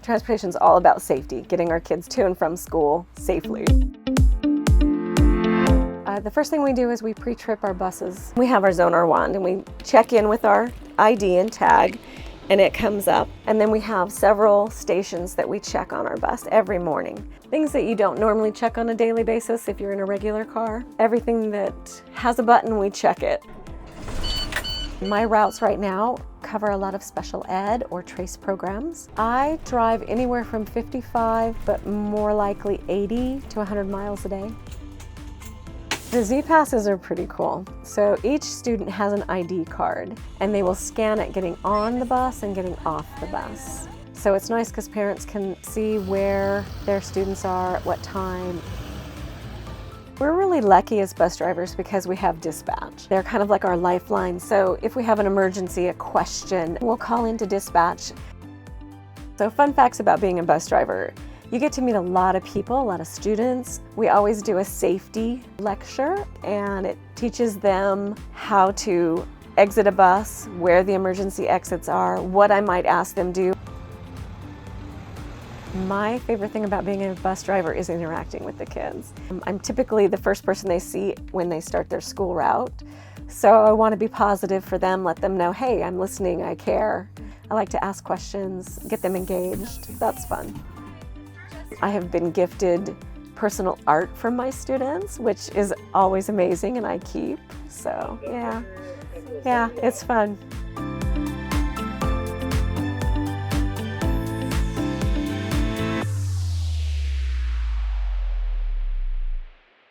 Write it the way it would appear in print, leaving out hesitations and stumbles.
Transportation is all about safety, getting our kids to and from school safely. The first thing we do is we pre-trip our buses. We have our Zonar wand and we check in with our ID and tag, and it comes up. And then we have several stations that we check on our bus every morning. Things that you don't normally check on a daily basis if you're in a regular car. Everything that has a button, we check it. My routes right now cover a lot of special ed or TRACE programs. I drive anywhere from 55, but more likely 80 to 100 miles a day. The ZPasses are pretty cool. So each student has an ID card and they will scan it getting on the bus and getting off the bus. So it's nice because parents can see where their students are, at what time. We're really lucky as bus drivers because we have dispatch. They're kind of like our lifeline. So if we have an emergency, a question, we'll call into dispatch. So fun facts about being a bus driver. You get to meet a lot of people, a lot of students. We always do a safety lecture and it teaches them how to exit a bus, where the emergency exits are, what I might ask them do. My favorite thing about being a bus driver is interacting with the kids. I'm typically the first person they see when they start their school route. So I want to be positive for them, let them know, hey, I'm listening, I care. I like to ask questions, get them engaged. That's fun. I have been gifted personal art from my students, which is always amazing and I keep. So yeah, it's fun.